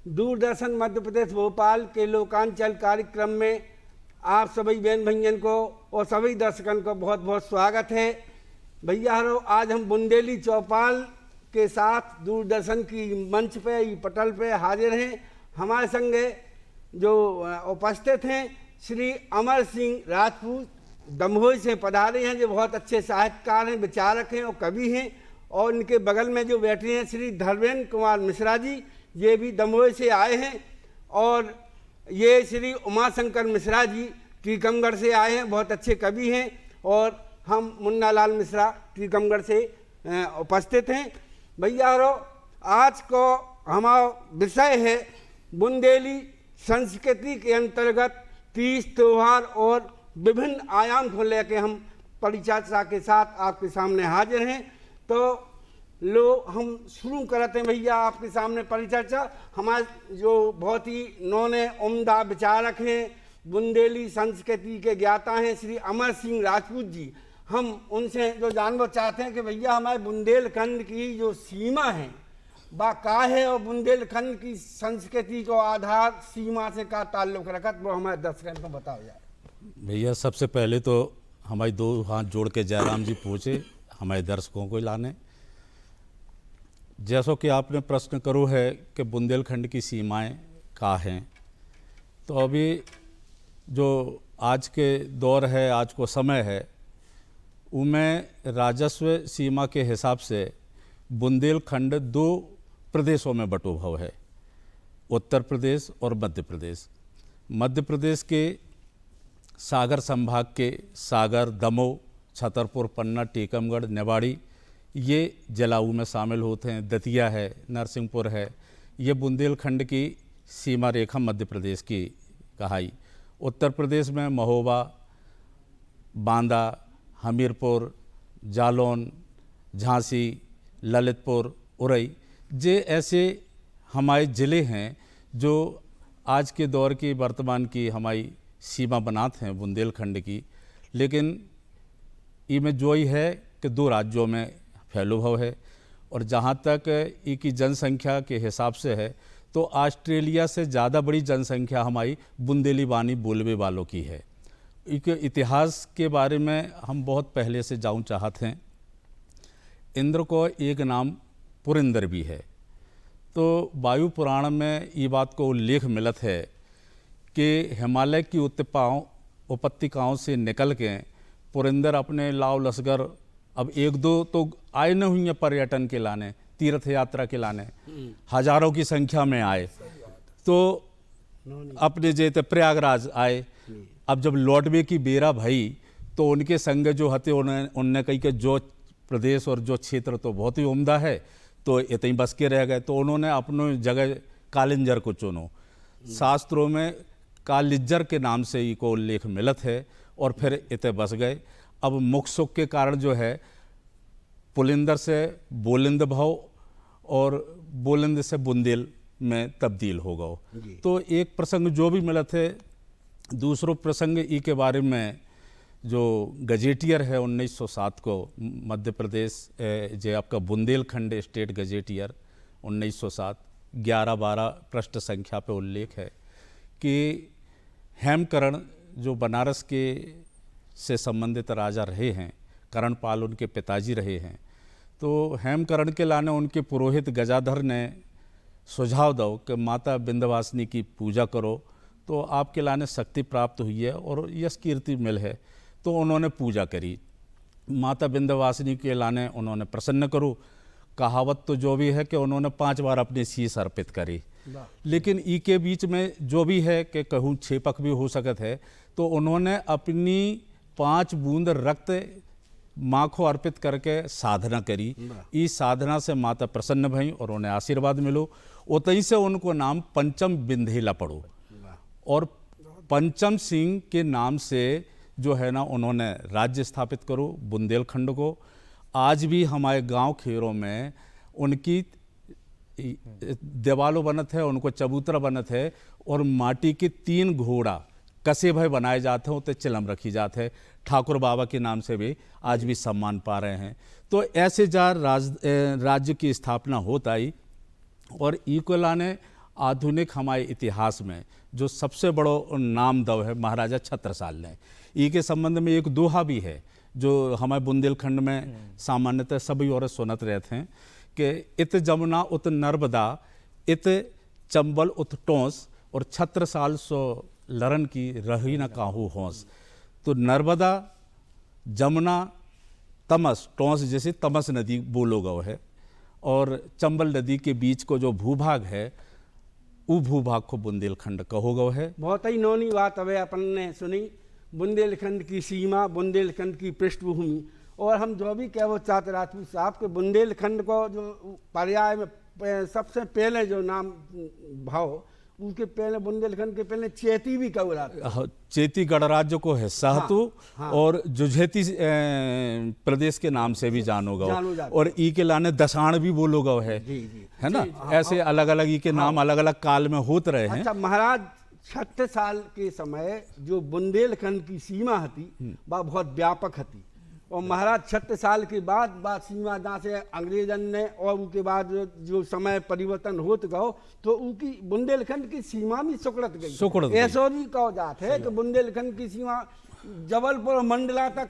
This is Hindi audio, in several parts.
दूरदर्शन मध्य प्रदेश भोपाल के लोकांचल कार्यक्रम में आप सभी बहन भैयन को और सभी दर्शकन को बहुत बहुत स्वागत है। भैया आज हम बुंदेली चौपाल के साथ दूरदर्शन की मंच पे पटल पे हाजिर हैं। हमारे संग जो उपस्थित हैं श्री अमर सिंह राजपूत दमोह से पधारे हैं, जो बहुत अच्छे साहित्यकार हैं, विचारक हैं और कवि हैं। और इनके बगल में जो बैठे हैं श्री धर्मेंद्र कुमार मिश्रा जी, ये भी दमोह से आए हैं। और ये श्री उमाशंकर मिश्रा जी टीकमगढ़ से आए हैं, बहुत अच्छे कवि हैं। और हम मुन्ना लाल मिश्रा टीकमगढ़ से उपस्थित हैं। भैया आज को हमारा विषय है बुंदेली संस्कृति के अंतर्गत तीज त्योहार और विभिन्न आयाम को लेकर हम परिचर्चा के साथ आपके सामने हाजिर हैं। तो हम शुरू करते हैं भैया आपके सामने परिचर्चा। हमारे जो बहुत ही नौने उम्दा विचारक हैं, बुंदेली संस्कृति के ज्ञाता हैं श्री अमर सिंह राजपूत जी, हम उनसे जो जानना चाहते हैं कि भैया हमारे बुंदेलखंड की जो सीमा है वह का है और बुंदेलखंड की संस्कृति को आधार सीमा से का ताल्लुक रखत, वो हमारे दर्शकों को बताओ यार। भैया सबसे पहले तो हमारी दो हाथ जोड़ के जयराम जी पूछे हमारे दर्शकों को लाने। जैसा कि आपने प्रश्न करो है कि बुंदेलखंड की सीमाएं का हैं, तो अभी जो आज के दौर है, आज को समय है, उनमें राजस्व सीमा के हिसाब से बुंदेलखंड दो प्रदेशों में बटोभव है, उत्तर प्रदेश और मध्य प्रदेश। मध्य प्रदेश के सागर संभाग के सागर, दमोह, छतरपुर, पन्ना, टीकमगढ़, निवाड़ी ये जलाऊ में शामिल होते हैं। दतिया है, नरसिंहपुर है, ये बुंदेलखंड की सीमा रेखा मध्य प्रदेश की कहाई। उत्तर प्रदेश में महोबा, बांदा, हमीरपुर, जालौन, झांसी, ललितपुर, उरई, ये ऐसे हमारे ज़िले हैं जो आज के दौर की वर्तमान की हमारी सीमा बनाते हैं बुंदेलखंड की। लेकिन इनमें जो ही है कि दो राज्यों में फैलुभव है। और जहाँ तक इनकी जनसंख्या के हिसाब से है तो ऑस्ट्रेलिया से ज़्यादा बड़ी जनसंख्या हमारी बुंदेली वाणी बोलने वालों की है। इनके इतिहास के बारे में हम बहुत पहले से जानना चाहते हैं। इंद्र को एक नाम पुरिंदर भी है। तो वायु पुराण में ये बात को उल्लेख मिलत है कि हिमालय की उपत्यकाओं से निकल के पुरिंदर अपने लाव लश्कर, अब एक दो तो आए न हुई हैं पर्यटन के लाने, तीर्थ यात्रा के लाने, हजारों की संख्या में आए। तो अपने जेते प्रयागराज आए। अब जब लौटवे की बेरा भई तो उनके संग जो हते उनने कही कि जो प्रदेश और जो क्षेत्र तो बहुत ही उम्दा है, तो इतनी बस के रह गए। तो उन्होंने अपने जगह कालिंजर को चुनो। शास्त्रों में कालिज्जर के नाम से ही को उल्लेख मिलत है और फिर इतने बस गए। अब मुख सुख के कारण जो है पुलिंदर से बोलिंद भाव और बोलिंद से बुंदेल में तब्दील हो गए। तो एक प्रसंग जो भी मिलत है। दूसरो प्रसंग ई के बारे में जो गजेटियर है 1907 को मध्य प्रदेश जो आपका बुंदेलखंड स्टेट गजेटियर 1907 11-12 पृष्ठ संख्या पे उल्लेख है कि हेमकरण जो बनारस के से संबंधित राजा रहे हैं, करणपाल उनके पिताजी रहे हैं। तो हेमकरण के लाने उनके पुरोहित गजाधर ने सुझाव दो कि माता विंध्यवासिनी की पूजा करो तो आपके लाने शक्ति प्राप्त हुई है और यश कीर्ति मिल है। तो उन्होंने पूजा करी। माता विंध्यवासिनी के लाने उन्होंने प्रसन्न करो। कहावत तो जो भी है कि उन्होंने 5 बार अपनी शीश अर्पित करी। लेकिन ई के बीच में जो भी है कि कहूँ छेपक भी हो सकत है, तो उन्होंने अपनी 5 बूंद रक्त माँ को अर्पित करके साधना करी। इस साधना से माता प्रसन्न भई और उन्हें आशीर्वाद मिलो। उतई से उनको नाम पंचम बिंधेला पड़ो और पंचम सिंह के नाम से जो है ना उन्होंने राज्य स्थापित करो बुंदेलखंड को। आज भी हमारे गांव खेरों में उनकी देवालों बनत है, उनको चबूतरा बनत है और माटी के 3 घोड़ा कसे भय बनाए जाते हैं, उतने चिलम रखी जाते हैं। ठाकुर बाबा के नाम से भी आज भी सम्मान पा रहे हैं। तो ऐसे जार राज्य की स्थापना होता ही और ई को लाने आधुनिक हमारे इतिहास में जो सबसे बड़ो नाम दव है महाराजा छत्रसाल ने। ई के संबंध में एक दोहा भी है जो हमारे बुंदेलखंड में सामान्यतः सभी और सुनत रहते हैं कि इत जमुना उत नर्मदा इत चंबल उत टोंस और छत्रसाल सो लरन की रही न काहू होंस। तो नर्मदा, जमुना, तमस, टोंस जैसे तमस नदी बोलो गौ है, और चंबल नदी के बीच को जो भूभाग है वो भूभाग को बुंदेलखंड कहो गौ है। बहुत ही नौनी बात अभी अपन ने सुनी, बुंदेलखंड की सीमा, बुंदेलखंड की पृष्ठभूमि। और हम जो भी कह वो चाहते राजपूत साहब के बुंदेलखंड को जो पर्याय में सबसे पहले जो नाम भाव, उसके पहले बुंदेलखंड के पहले चेती भी कहो रहा, चेती गणराज्य को है सहतु, हाँ। और जुझेती प्रदेश के नाम से भी जानो गो, और ई के लाने दसाण भी बोलो गो है, है ना। ऐसे अलग अलग ई के नाम अलग अलग काल में होते रहे हैं। अच्छा, महाराज छत्रसाल के समय जो बुंदेलखंड की सीमा थी वह बहुत व्यापक थी, और महाराज छत्रसाल के बाद सीमा जहाँ से अंग्रेजन ने और उनके बाद जो समय परिवर्तन होते गो तो उनकी बुंदेलखंड की सीमा भी सुकड़त गई। ऐसा भी कहो जाते है कि बुंदेलखंड की सीमा जबलपुर मंडला तक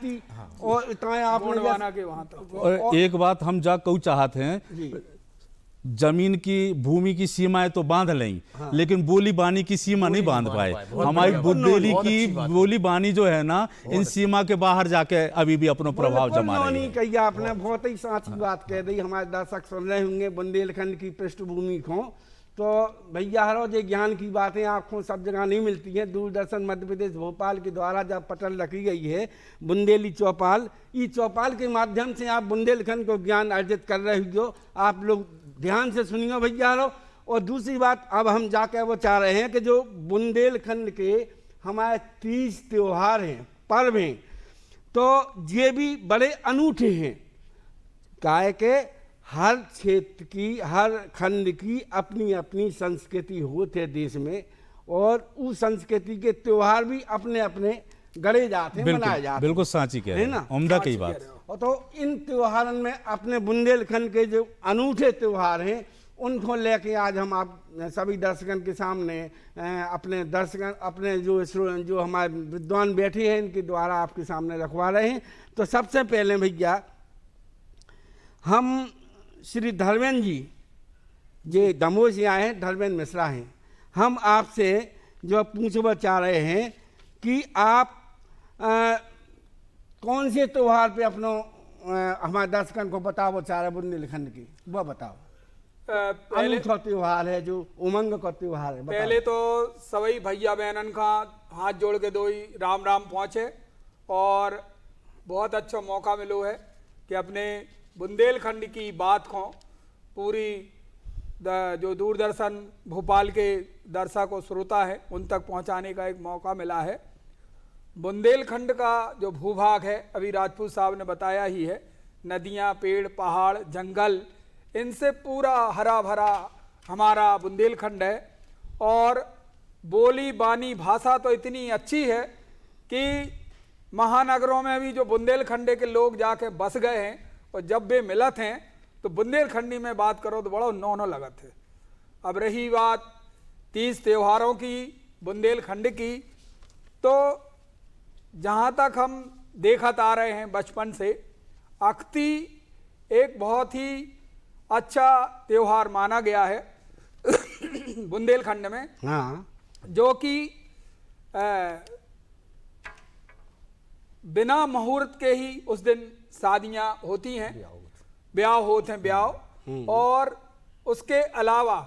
थी, और आपने के वहां तक। और एक बात हम जा कहू चाहते हैं, जमीन की भूमि की सीमाएं तो बांध लें, हाँ। लेकिन बोली बानी की सीमा नहीं बांध पाए। हमारी बुंदेली की बोली बानी जो है ना, इन सीमा के बाहर जाके अभी भी अपना प्रभाव जमा रही है। कही आपने बहुत ही साची बात कह दी। हमारे दर्शक सुन रहे होंगे बुंदेलखंड की पृष्ठभूमि को, तो भैया हरो ये ज्ञान की बातें आपको सब जगह नहीं मिलती हैं। दूरदर्शन मध्य प्रदेश भोपाल के द्वारा जब पटल रखी गई है बुंदेली चौपाल, इस चौपाल के माध्यम से आप बुंदेलखंड को ज्ञान अर्जित कर रहे हो। आप लोग ध्यान से सुनिए भैया हरो। और दूसरी बात, अब हम जाकर वो चाह रहे हैं कि जो बुंदेलखंड के हमारे 30 त्योहार हैं, पर्व हैं, तो ये भी बड़े अनूठे हैं। काहे के हर क्षेत्र की, हर खंड की अपनी अपनी संस्कृति होती है देश में, और उस संस्कृति के त्योहार भी अपने अपने गढ़े जाते हैं, मनाए जाते हैं। बिल्कुल साची कह रहे हैं, उम्दा की बात। और तो इन त्योहारों में अपने बुंदेलखंड के जो अनूठे त्योहार हैं उनको लेके आज हम आप सभी दर्शकों के सामने अपने जो हमारे विद्वान बैठे हैं इनके द्वारा आपके सामने रखवा रहे हैं। तो सबसे पहले भैया हम श्री धर्मेंद्र जी जो दमोह से आए हैं, धर्मेंद्र मिश्रा हैं, हम आपसे जो पूछना चाह रहे हैं कि आप कौन से त्योहार पे अपनो हमारे दर्शकों को बताओ चाह रहे बुंदेलखंड की, वो बताओ। पहले त्योहार है जो उमंग का त्योहार है, पहले तो सभी भैया बहनन का हाथ जोड़ के दो ही राम राम पहुँचे, और बहुत अच्छा मौका मिलो है कि अपने बुंदेलखंड की बात को पूरी जो दूरदर्शन भोपाल के दर्शक और श्रोता है उन तक पहुंचाने का एक मौका मिला है। बुंदेलखंड का जो भूभाग है अभी राजपूत साहब ने बताया ही है, नदियां, पेड़, पहाड़, जंगल, इनसे पूरा हरा भरा हमारा बुंदेलखंड है। और बोली बानी भाषा तो इतनी अच्छी है कि महानगरों में भी जो बुंदेलखंड के लोग जाके बस गए हैं और जब वे मिलत हैं तो बुंदेलखंडी में बात करो तो बड़ा नौनो लगत है। अब रही बात 30 त्योहारों की बुंदेलखंड की, तो जहाँ तक हम देखत आ रहे हैं बचपन से, अख्ती एक बहुत ही अच्छा त्योहार माना गया है बुंदेलखंड में, हाँ। जो कि बिना मुहूर्त के ही उस दिन शादियां होती हैं, ब्याह होते हैं, ब्याह। और उसके अलावा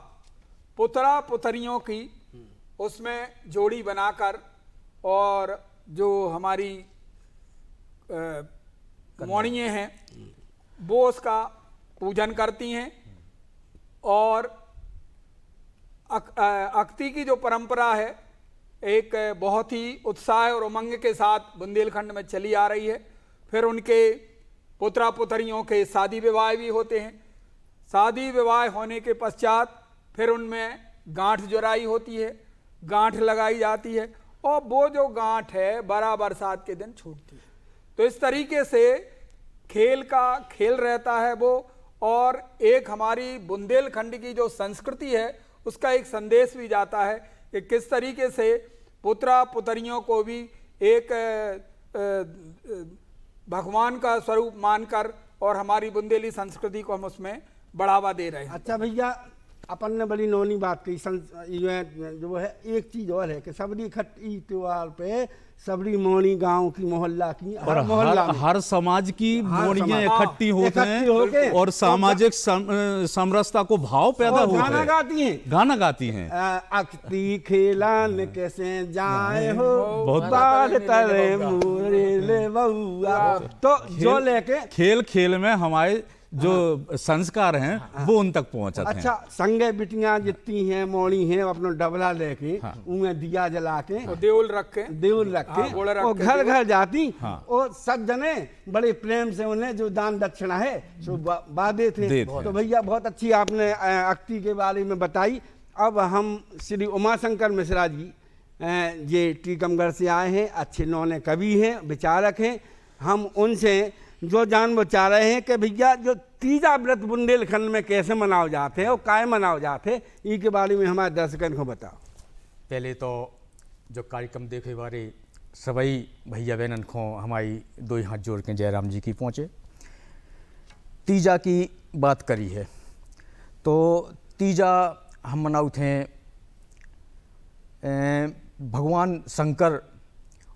पुतरा पुतरियों की उसमें जोड़ी बनाकर और जो हमारी मौनियाँ हैं वो उसका पूजन करती हैं। और अख्ती की जो परंपरा है एक बहुत ही उत्साह और उमंग के साथ बुंदेलखंड में चली आ रही है। फिर उनके पुत्रा पुत्रियों के शादी विवाह भी होते हैं। शादी विवाह होने के पश्चात फिर उनमें गांठ जुराई होती है, गांठ लगाई जाती है, और वो जो गांठ है बड़ा बरसात के दिन छूटती है। तो इस तरीके से खेल का खेल रहता है वो। और एक हमारी बुंदेलखंड की जो संस्कृति है उसका एक संदेश भी जाता है कि किस तरीके से पुत्र पुत्रियों को भी एक भगवान का स्वरूप मानकर और हमारी बुंदेली संस्कृति को हम उसमें बढ़ावा दे रहे हैं। अच्छा भैया, अपन ने बड़ी नौनी बात कही, जो है एक चीज और है कि सबरी इकट्ठी त्योहार पे सबरी मोनी गांव की मोहल्ला की और हर समाज की मोड़ियाँ इकट्ठी होते हैं और सामाजिक समरसता को भाव पैदा होता है। गाना गाती हैं, गाना गाती हैं। अख्ती खेलान कैसे जाए हो बहुत बार तरे मोरे ले बउआ, तो जो लेके खेल खेल में हमारे जो संस्कार हैं वो उन तक पहुंचते हैं। अच्छा, संगे बिटियां जितनी हैं मोड़ी हैं अपना डबला लेके उनमें दिया जला के देउल रख के वो घर घर जाती और सब जने बड़े प्रेम से उन्हें जो दान दक्षिणा है सो बादे थे। तो भैया बहुत अच्छी आपने अख्ती के बारे में बताई। अब हम श्री उमाशंकर मिश्रा जी ये टीकमगढ़ से आए हैं, अच्छे नौने कवि हैं, विचारक हैं। हम उनसे जो जानना चाह रहे हैं कि भैया जो तीजा व्रत बुंदेलखंड में कैसे मनाओ जाते हैं और काय मनाओ जाते हैं, इसके बारे में हमारे दर्शकन को बताओ। पहले तो जो कार्यक्रम देखे बारे सभी भैया बहनन को हमारी दो हाथ जोड़ के जयराम जी की पहुँचे। तीजा की बात करी है तो तीजा हम मनाऊ थे भगवान शंकर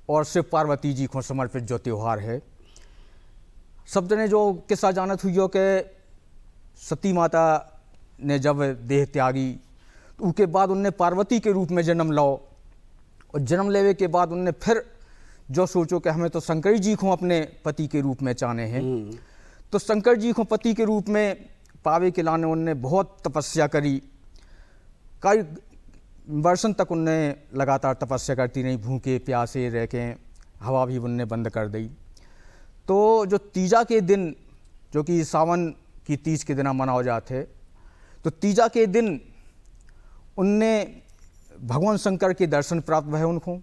और शिव पार्वती जी को समर्पित जो त्यौहार है। सब जने जो किस्सा जानत हुई हो कि सती माता ने जब देह त्यागी तो उसके बाद उनने पार्वती के रूप में जन्म लाओ और जन्म लेवे के बाद उनने फिर जो सोचो कि हमें तो शंकर जी को अपने पति के रूप में चाहने हैं, तो शंकर जी को पति के रूप में पावे के लाने उनने बहुत तपस्या करी। कई वर्षों तक उनने लगातार तपस्या करती रही, भूखे प्यासे रह के, हवा भी उनने बंद कर दी। तो जो तीजा के दिन जो कि सावन की तीज के दिन मनाओ जाते, तो तीजा के दिन उनने भगवान शंकर के दर्शन प्राप्त हुए उनको,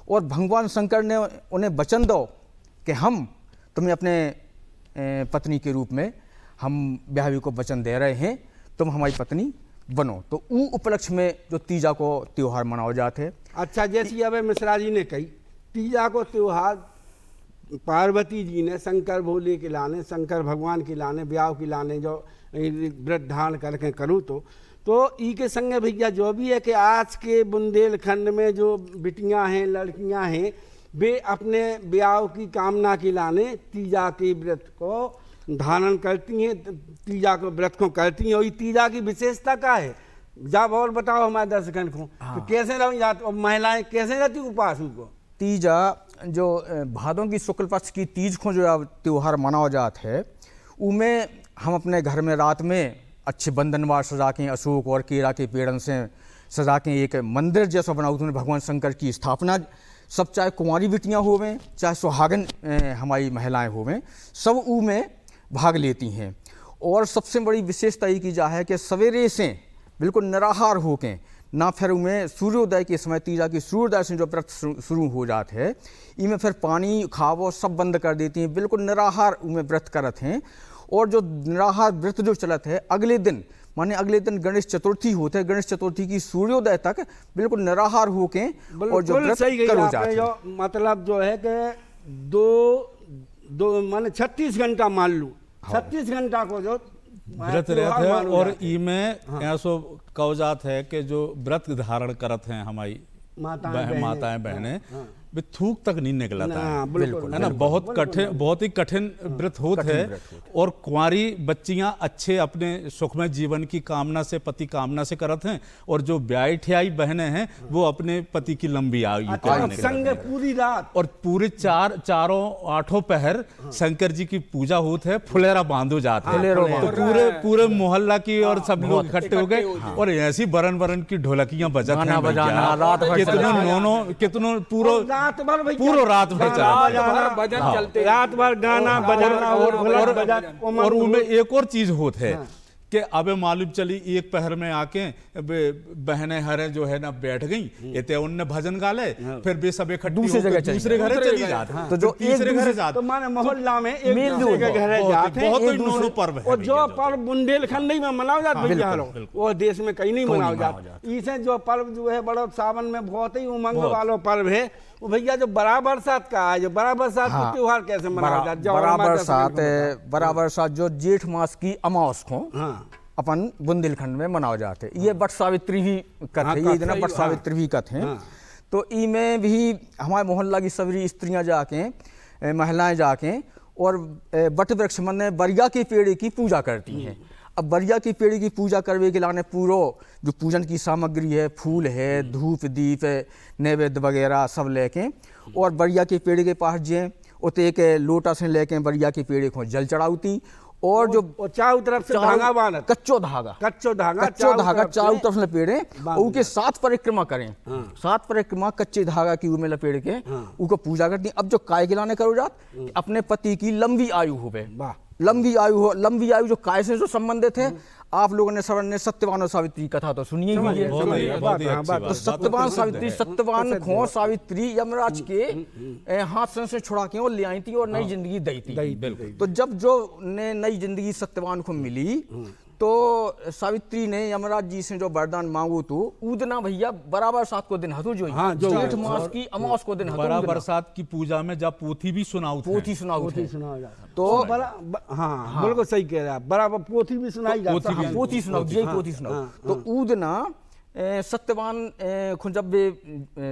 और भगवान शंकर ने उन्हें वचन दो कि हम तुम्हें अपने पत्नी के रूप में हम ब्याहवी को वचन दे रहे हैं, तुम हमारी पत्नी बनो। तो वो उपलक्ष्य में जो तीजा को त्यौहार मनाओ जाते। अच्छा, जैसी अब मिश्रा जी ने कही, तीजा को त्यौहार पार्वती जी ने शंकर भोले के लाने, शंकर भगवान के लाने, ब्याह के लाने जो व्रत धारण करके करूँ तो ई के संगे भैया जो भी है कि आज के बुंदेलखंड में जो बिटियां हैं, लड़कियां हैं, वे अपने ब्याह की कामना के लाने तीजा के व्रत को धारण करती हैं, तीजा को व्रत को करती हैं। और ये तीजा की विशेषता क्या है, जब और बताओ हमारे दर्शकन को। तो कैसे रह जाती महिलाएं, कैसे रहती उपवास को? तीजा जो भादों की शुक्ल पक्ष की तीज को जो त्यौहार मनाया जाता है, उनमें हम अपने घर में रात में अच्छे बंधनवार सजा के अशोक और केरा के पेड़न से सजा के एक मंदिर जैसा बना उसमें भगवान शंकर की स्थापना, सब चाहे कुंवारी बिटियाँ होवें चाहे सुहागन हमारी महिलाएं होवें, सब ऊ में भाग लेती हैं। और सबसे बड़ी विशेषता ये की जा है कि सवेरे से बिल्कुल निराहार होके, ना फिर उनमें सूर्योदय के समय तीजा की सूर्योदय से जो व्रत शुरू हो जाते हैं, इनमें फिर पानी खावो सब बंद कर देती हैं, बिल्कुल निराहार उनमें व्रत करत हैं। और जो निराहार व्रत जो चलत है, अगले दिन माने अगले दिन गणेश चतुर्थी होते हैं, गणेश चतुर्थी की सूर्योदय तक बिल्कुल निराहार होके और जो व्रत करो जाते हैं। मतलब जो है कि दो माने 36 घंटा मान लूँ, 36 घंटा को जो व्रत रहते हैं। और इमें ऐसो कहो जात है कि जो व्रत धारण करत हैं हमारी माताएं बहनें, वे थूक तक नहीं निकलता है ना। बहुत ही कठिन व्रत होत है। और कुंवारी बच्चियां अच्छे अपने सुखमय जीवन की कामना से, पति कामना से करत हैं, और जो ब्याही ठियाई बहनें हैं वो अपने पति की लंबी आयु संग पूरी रात और पूरे चारों 8 पहर शंकर जी की पूजा होती है, फुलेरा बांधो जाते हैं। तो पूरे मोहल्ला की और सब लोग इकट्ठे हो गए और ऐसी बरन की ढोलकियां बजत हैं, कितनों पूरो रात भर गाना बजाना और उनमें एक और चीज होत है कि अबे मालूम चली एक पहर में आके बहनें हरे जो है ना बैठ गई इतने उनने भजन गा ले, फिर वे सब इकट्ठी दूसरे जगह चली दूसरे घरे चली जाते, हाँ। तो जो तीसरे घरे तो जाते, माने मोहल्ला में एक मेल दूसरे के जोल घरे जाते हैं, बहुत एक ही दूसरे- नौनो पर्व है और भैया जो जो पर्व बुंदेलखंड में मनाओ जाता हाँ, भैया बिल्कुल, बिल्कुल। वो देश में कहीं नहीं मनाओ जाता। इसे जो पर्व जो है बड़ा सावन में बहुत ही उमंग वाला पर्व है वो भैया, जो बराबर साथ का है, जो बराबर साथ हाँ, त्योहार कैसे मनाया जाता है? बराबर साथ जो जेठ मास की अमावस को हाँ अपन बुंदेलखंड में मनाओ जाते, ये बट सावित्री भी कथ हाँ, है, कथ ये इतना है, बट सावित्री भी कथ है। हाँ। तो ई में भी हमारे मोहल्ला की सभी स्त्रियां जाके महिलाएं जाके और बट वृक्ष मन बरिया के पेड़ की पूजा करती हैं। अब बरिया की पेड़ की पूजा करने के लाने पूरो जो पूजन की सामग्री है, फूल है, धूप दीप है, नैवेद्य वगैरह सब लेके और बरिया के पेड़ के पास जाए, उते एक लोटा से लेके बरिया के पेड़ को जल चढ़ाती और जो चारों तरफ से धागा बांधत, कच्चो धागा कच्चो धागा चारों तरफ से लपेड़े बांध और उनके साथ परिक्रमा करें, सात परिक्रमा कच्चे धागा की में लपेड़ के उनको पूजा करती। अब जो काय गिलाने करो जात अपने पति की लंबी आयु हो, वाह, लंबी आयु जो काय से जो संबंधित है। आप लोगों ने सवन ने सत्यवान और सावित्री की कथा तो सुनी ही है। तो सत्यवान सावित्री, सत्यवान खो सावित्री यमराज के हाथ से छुड़ा के और ले आई थी और नई जिंदगी दी थी। तो जब जो ने नई जिंदगी सत्यवान को मिली तो सावित्री ने यमराज जी से जो वरदान मांगो तो ऊदना भैया बराबर सात को दिन हतु जो हाँ, जो जेठ मास की अमावस को दिन हतु बराबर सात की पूजा में जब पोथी भी सुनाऊ थे। पोथी सुनाओ थे। तो हाँ बिल्कुल सही कह रहे हैं आप, बराबर पोथी भी सुनाई जाती है। पोथी सुनाओ, जय पोथी सुनाओ। तो ऊदना सत्यवान खुद जब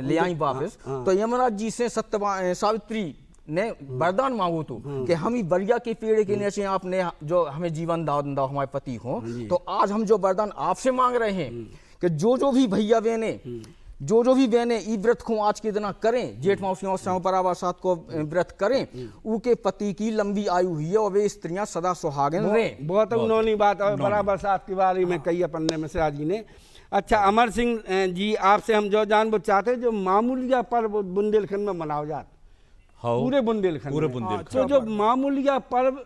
ले आई वापस तो यमराज जी से सत्यवान सावित्री ने वरदान मांगो तो कि हम ही बरिया के पेड़ के नीचे आपने जो हमें जीवन दाओ हमारे पति हो, तो आज हम जो वरदान आपसे मांग रहे हैं कि जो भी भैया बहने जो भी बहने ई व्रत को आज के दिन करें, जेठ मास बराबर साथ को व्रत करें, उनके पति की लंबी आयु हुई है और वे स्त्रियां सदा सुहागन रहे। बहुत उन्होंने बात और बराबर साथ के बारे में कही अपन ने मिश्रा जी ने। अच्छा अमर सिंह जी, आपसे हम जो जानना चाहते जो मामूलिया पर्व बुंदेलखंड में मनाओ जाते पूरे बुंदेलखंड, पूरे बुंदेलखंड, तो जो मामूलिया पर्व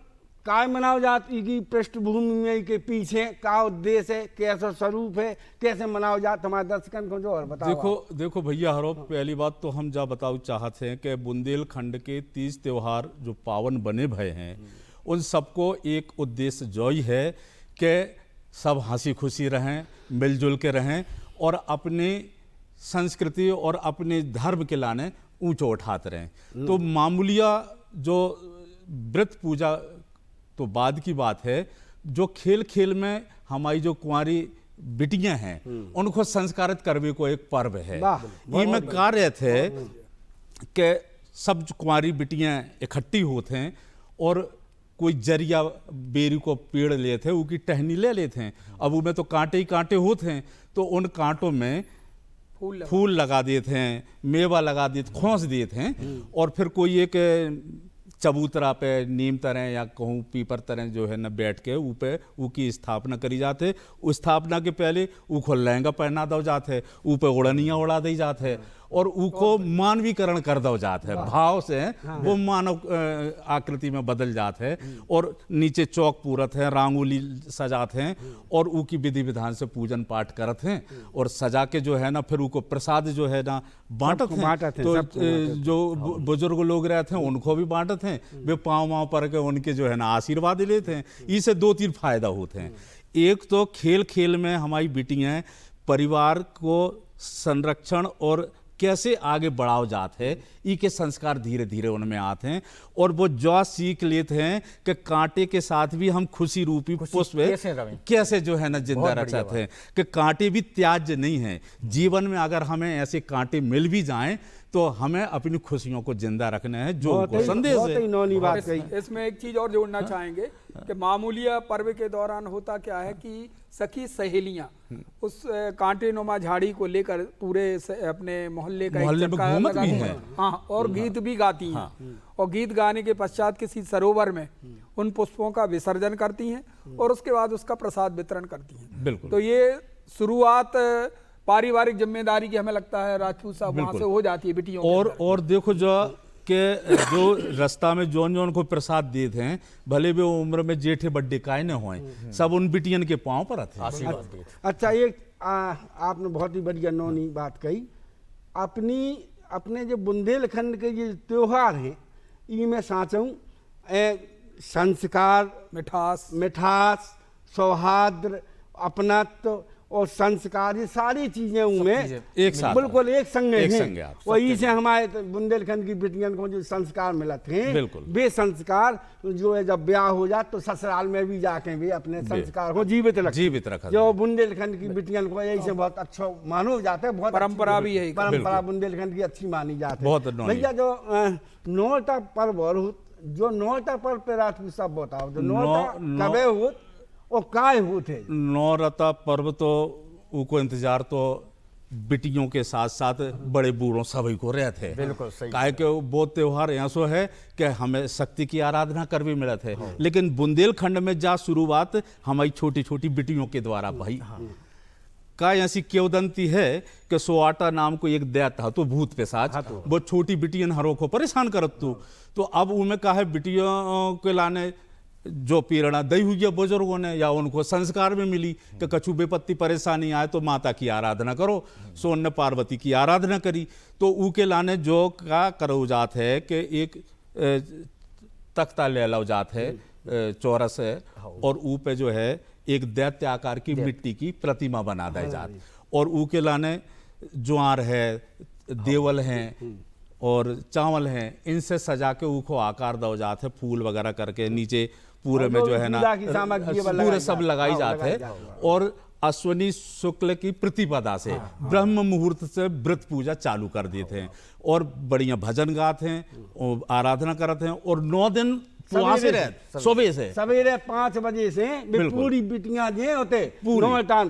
काय मनाओ जाती की पृष्ठभूमि में के पीछे का उद्देश्य है, कैसा स्वरूप है, कैसे मनाओ जाता, हमारे दर्शकन को जो और बताओ। देखो भैया हरो, पहली बात तो हम जा बताओ चाहते हैं कि बुंदेलखंड के 30 त्योहार जो पावन बने भय हैं उन सबको एक उद्देश्य जो ही है कि सब हंसी खुशी रहें, मिलजुल के रहें और अपनी संस्कृति और अपने धर्म के लाने ऊंचो उठाते रहें। तो मामूलिया जो व्रत पूजा तो बाद की बात है, जो खेल खेल में हमारी जो कुंवारी बिटियां हैं उनको संस्कारित करने को एक पर्व है। ये में कार्य थे कि सब कुंवारी बिटियां इकट्ठी होते हैं और कोई जरिया बेरी को पेड़ लेते हैं, उनकी टहनी ले लेते हैं। अब उनमें तो कांटे ही कांटे होते हैं, तो उन कांटों में फूल लगा देते हैं, मेवा लगा देते, खोस देते हैं और फिर कोई एक चबूतरा पे नीम तरह या कहूँ पीपर तरह जो है ना बैठ के ऊपर की स्थापना करी जाते। उस स्थापना के पहले ऊको लहंगा पहना दो जाते, ऊपर उड़नियाँ उड़ा दी जाते और उको मानवीकरण कर दो जाते है, भाव से वो मानव आकृति में बदल जाते हैं और नीचे चौक पूरत है, रांगोली सजाते हैं और उनकी विधि विधान से पूजन पाठ करते हैं और सजा के जो है ना फिर उनको प्रसाद जो है ना बांटते हैं। तो जो बुजुर्ग लोग रहते हैं उनको भी बांटते हैं, वे पाँव पर के उनके जो है ना आशीर्वाद लेते हैं। इससे 2-3 फायदा होते हैं। एक तो खेल खेल में हमारी बेटियां परिवार को संरक्षण और कैसे आगे बढ़ाओ जाते हैं, ई के संस्कार धीरे धीरे उनमें आते हैं और वो जो सीख लेते हैं कि कांटे के साथ भी हम खुशी रूपी पुष्प कैसे जो है ना जिंदा रख सकते हैं, कि कांटे भी त्याज्य नहीं है। जीवन में अगर हमें ऐसे कांटे मिल भी जाएं तो हमें अपनी खुशियों को जिंदा रखना है, जो संदेश है। इसमें एक चीज और जोड़ना चाहेंगे कि मामूलिया पर्व के दौरान होता क्या है कि सखी सहेलियां उस कांटे नुमा झाड़ी को लेकर पूरे अपने मोहल्ले का एक चक्का लगाती हैं, हाँ, और गीत भी गाती हैं और गीत गाने के पश्चात किसी सरोवर में उन पुष्पों का विसर्जन करती हैं और उसके बाद उसका प्रसाद वितरण करती हैं। बिल्कुल। तो ये शुरुआत पारिवारिक जिम्मेदारी की हमें लगता है राजपूत साहब वहां से हो जाती है बिटियों और देखो जो कि जो रास्ता में जौन जौन को प्रसाद देते हैं, भले भी वो उम्र में जेठे बड्डे काय न होए, सब उन बिटियन के पाँव पर आते हैं। आशीर्वाद देते। अच्छा, एक आपने बहुत ही बढ़िया नौनी बात कही। अपने जो बुंदेलखंड के ये त्योहार हैं, इनमें साचूं संस्कार, मिठास, सौहार्द, अपनत्व और संस्कार, ये सारी चीजें उनमें एक साथ बिल्कुल एक संग हैं। वही से हमारे बुंदेलखंड की बेटियन को जो संस्कार मिलते हैं, बिल्कुल वे संस्कार जो है जब ब्याह हो जाए तो ससुराल में भी जाके भी अपने संस्कार को जीवित रखा। जो बुंदेलखंड की बेटियन को यही से बहुत अच्छा मानो जाता है, बहुत परंपरा भी है, परंपरा बुंदेलखंड की अच्छी मानी जाती बहुत है। भैया जो नौटा पर्व और जो नौटा पर्व पे रात को सब बताओ, जो नौटा कबे होत और काय होते? नौरता पर्व तो उनको इंतजार तो बिटियों के साथ साथ बड़े बूढ़ों सभी को रहते हैं। बिल्कुल सही। काहे के वो त्योहार यहाँ सो है कि हमें शक्ति की आराधना कर भी मिलत है, लेकिन बुंदेलखंड में जा शुरुआत हमारी छोटी छोटी बिटियों के द्वारा भाई का ऐसी किंवदंती है कि सोआटा नाम को एक दैत्य था तो भूत पिशाच, वो छोटी बिटियन हरों को परेशान करत तो अब उनमें का है बिटियों के लाने जो प्रेरणा दी हुई है बुजुर्गों ने, या उनको संस्कार में मिली कि कछु बेपत्ती परेशानी आए तो माता की आराधना करो, सो उनने पार्वती की आराधना करी। तो ऊ के लाने जो का करो जात है कि एक तख्ता ले लो जात है, चौरस है, और ऊ पे जो है एक दैत्य आकार की मिट्टी की प्रतिमा बना दी जात, और ऊ के लाने ज्वार है, देवल हैं और चावल हैं, इनसे सजा के ऊ को आकार दो जाते है, फूल वगैरह करके नीचे पूरे में जो है ना पूरे सब लगाई जाते हैं। और अश्वनी शुक्ल की प्रतिपदा से ब्रह्म मुहूर्त से व्रत पूजा चालू कर देते हैं और बढ़िया भजन गाते हैं, आराधना करते हैं, और 9 दिन सुबह से सवेरे 5 बजे से पूरी बिटियां जे होते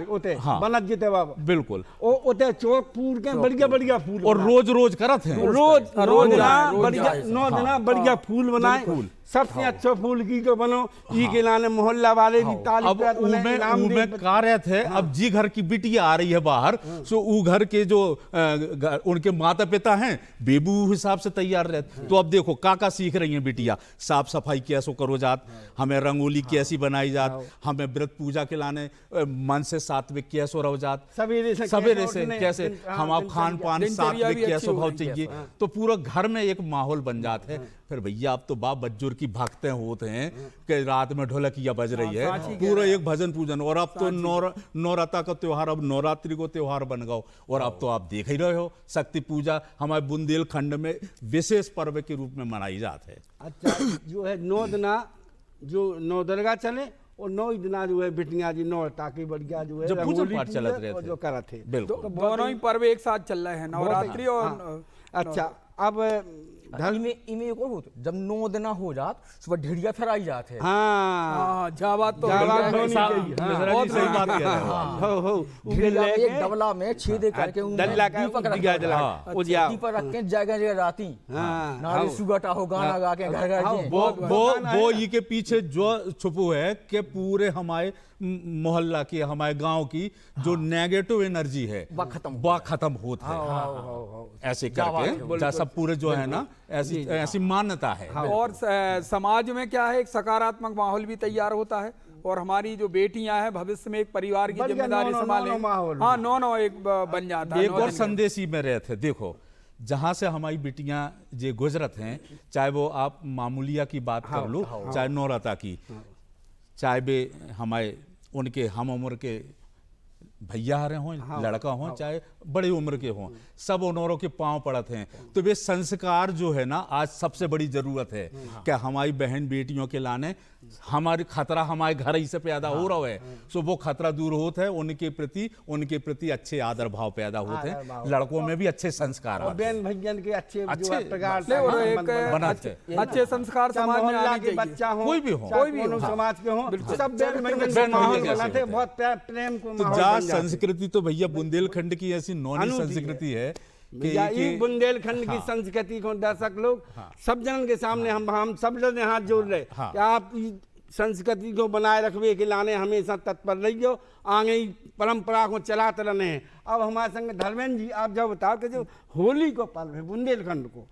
होते बनत जीते बाबा, बिल्कुल होते चौक पूर के बढ़िया फूल, और रोज करत हैं, रोज बढ़िया 9 दिन बढ़िया फूल बनाए, सबसे अच्छा फूल की जो बनो ई के लाने मोहल्ला वाले भी ताली कार्य थे। अब जी घर की बिटिया आ रही है बाहर, सो ऊ घर के जो उनके माता पिता हैं बेबू हिसाब से तैयार रहते। तो अब देखो काका सीख रही हैं बिटिया, साफ सफाई कैसो करो जात, हमें रंगोली कैसी बनाई जात, हमें व्रत पूजा के लाने मन से सात्विक कैसो रहो जात, सवेरे से कैसे हम आप खान पान सात्विक कैसो भाव चाहिए, तो पूरा घर में एक माहौल बन जाते हैं। फिर भैया अब तो बाप बज्जुर की भागते होते हैं कि रात में ढोलकिया बज रही है, पूरा एक भजन पूजन। और अब तो नौराता का त्योहार, अब नवरात्रि को त्योहार बन गया, और अब तो आप देख ही रहे हो शक्ति पूजा हमारे बुंदेलखंड में विशेष पर्व के रूप में मनाई जाती है। अच्छा, जो है 9 दिना जो 9 दुर्गा चले और 9 दिना जो है बिटियां जी 9 ताकि बढ़िया जो है जब पूजा पाठ चलत रहे थे, जो करत है, बिल्कुल दोनों ही पर्व एक साथ चल रहे हैं, नवरात्रि और अच्छा। अब इमे एक और होत, जब 9 दिन हो जात सुबह ढेड़िया फहराई जात है। हाँ, जावात तो सही बात कह रहे हो। ढेड़िया में एक डबला में छेद करके दीपक रख के जगह राती नारे सुगटा हो गाना गा के घर घर वो ये के पीछे जो छुपू है कि पूरे हमारे मोहल्ला की, हमारे गांव की जो नेगेटिव एनर्जी है वह खत्म होता है, ऐसे करके सब पूरे जो है ना ऐसी मान्यता है। और समाज में क्या है, एक सकारात्मक माहौल भी तैयार होता है, और हमारी जो बेटियां हैं भविष्य में एक परिवार की जिम्मेदारी संभालें, हाँ 9 एक बन जाता है। एक और संदेश ही में रहते, देखो जहां से हमारी बिटियां जे गुजरत हैं, चाहे वो आप मामूलिया की बात कर लो, चाहे नौरता की, चाहे वे हमारे उनके हम उम्र के भैया रहे हों, लड़का हों, चाहे बड़ी उम्र के हों, सब उनों के पांव पड़ते हैं। तो वे संस्कार जो है ना आज सबसे बड़ी जरूरत है कि हमारी बहन बेटियों के लाने हमारे खतरा हमारे घर ही से पैदा हो रहा है, सो वो खतरा दूर होता है, उनके प्रति अच्छे आदर भाव पैदा होते हैं, लड़कों में भी अच्छे संस्कार आते हैं, भैयन के अच्छे अच्छे संस्कार समाज में आने चाहिए, बच्चा हो कोई भी हो समाज के हो, सब बहन माहौल बनाते, बहुत प्रेम को संस्कृति तो भैया बुंदेलखंड की ऐसी नौनी संस्कृति है कि बुंदेलखंड की संस्कृति को दर्शक लोग सब जन के सामने हम सब जन हाथ जोड़ रहे कि आप संस्कृति को बनाए रखने के लाने हमेशा तत्पर रहियो, आगे परंपरा को चलाते रहने हैं। अब हमारे संग धर्मेंद्र जी, आप जब बताओ कि जो होली को पर्व है बुंदेलखंड को,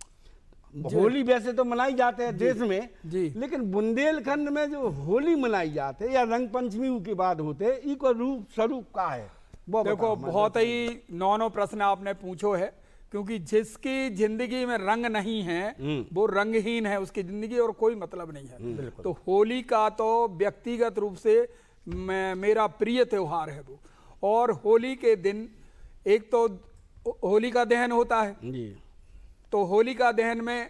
होली वैसे तो मनाई जाते हैं देश में जी। लेकिन बुंदेलखंड में जो होली मनाई जाते है या रंग पंचमी के बाद होते इको रूप स्वरूप का है वो देखो बताओ, बहुत ही नौ प्रश्न आपने पूछो है, क्योंकि जिसकी जिंदगी में रंग नहीं है वो रंगहीन है, उसकी जिंदगी और कोई मतलब नहीं है। तो होली का तो व्यक्तिगत रूप से मेरा प्रिय त्योहार है वो। और होली के दिन एक तो होली का दहन होता है, जी। तो होली का दहन में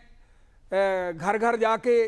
घर घर जाके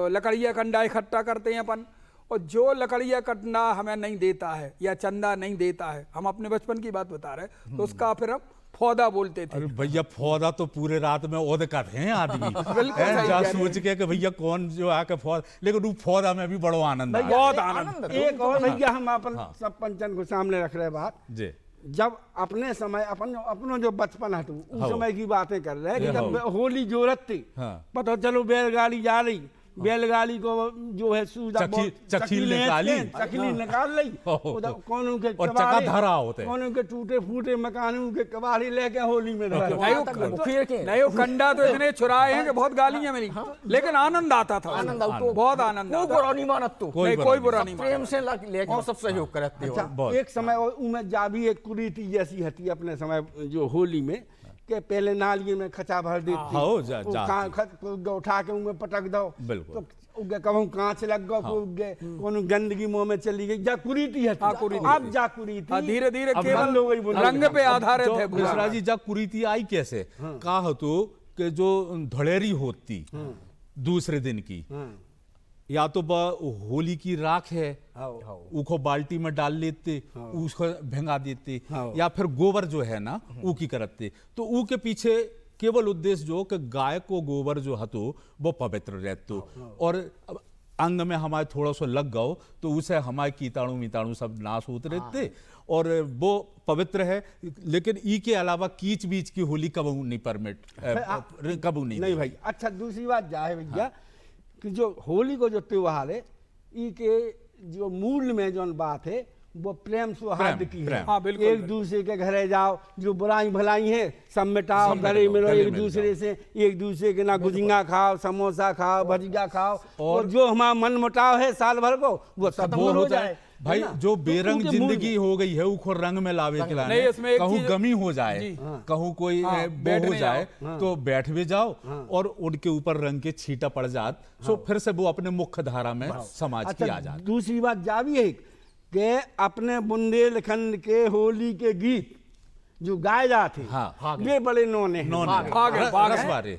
लकड़ियाँ कंडा इकट्ठा करते हैं अपन, और जो लकड़ियाँ कंडा हमें नहीं देता है या चंदा नहीं देता है, हम अपने बचपन की बात बता रहे हैं, तो उसका फिर हम फौदा बोलते थे। अरे भैया फौदा तो पूरे रात में ओद करते हैं आदमी सही जा कह रहे सोच के कि भैया कौन जो आके फौदा, लेकिन वो फौदा में भी बड़ो आनंद आया। बहुत आनंद। एक और भैया हम अपन सब पंचन को सामने रख रहे बात, जी जब अपने समय अपनो जो बचपन हटू उस हाँ। समय की बातें कर रहे हैं कि ये जब हाँ। होली जोरत थी, हाँ। पता चलो बैलगाड़ी जा रही, बैलगाड़ी को जो है चकील निकाली। चकीली निकाल ली, उधर कौनों के और चका धरा होते। कौनों के टूटे फूटे मकानों के कबाड़ी लेके होली में रह रहे। नहीं वो कंडा तो इतने चुराए हैं कि बहुत गालियां मिली, लेकिन आनंद आता था, आनंद आता था। बहुत आनंद कोई आता। बुरा नहीं मानत तो नहीं कोई बुरा नहीं माना। प्रेम से लेके सब सहयोग करते हो। अच्छा, बहुत। एक समय उनमें जा भी एक कुरीति जैसी हती अपने समय जो होली में के पहले नालिए में खचा भर देती, हाँ, उठा के उनमें पटक दो, बिल्कुल। तो उगे कहूँ कांच लग गो, उगे कोनो गंदगी मुंह में चली गई, जा कुरीति है। हाँ, कुरीति। अब जा कुरीति धीरे धीरे अब केवल बंद हो गई बुंदेलखंड। रंग पे आधारित है पूरा। मिश्रा जी जा कुरीति आई कैसे, कहा तो कि जो धड़ेरी होती दूसरे दिन की, या तो होली की राख है उसको बाल्टी में डाल लेते, उसको भिंगा देते, या फिर गोबर जो है ना ऊ की करते, तो ऊ के पीछे केवल उद्देश्य जो कि गाय को गोबर जो हतो वो पवित्र रहतो, और अंग में हमारे थोड़ा सा लग गओ तो उसे हमारे कीटाणु मीताणु सब नाश होते रहते, और वो पवित्र है। लेकिन ई के अलावा कीच बीच की होली कब नहीं परमिट, कब नहीं भाई। अच्छा, दूसरी बात जा है भैया कि जो होली को जो त्योहार है ई के जो मूल में जो बात है वो प्रेम सौहार्द की है। हाँ, बिल्कुल, एक दूसरे के घरे जाओ, जो बुराई भलाई है सब मिटाओ, घरे मिलो, एक दूसरे से एक दूसरे के ना गुजिंगा खाओ, समोसा खाओ, भजिया खाओ, और जो हमारा मन मुटाव है साल भर को वो सब दूर हो जाए। भाई जो बेरंग उनके मूल जिंदगी हो गई है उसको रंग में लावे के लाने, नहीं, इसमें एक कहूँ चीज- गमी हो जाए, कहूँ कोई वो हो बैठने जाए तो बैठ भी जाओ, और उनके ऊपर रंग के छींटा पड़ जात, सो फिर से वो अपने मुख्य धारा में समाज की आ जात। दूसरी बात जा भी है कि अपने बुंदेलखंड के होली के गीत जो गाए जाते हाँ, वे बड़े नौने हैं।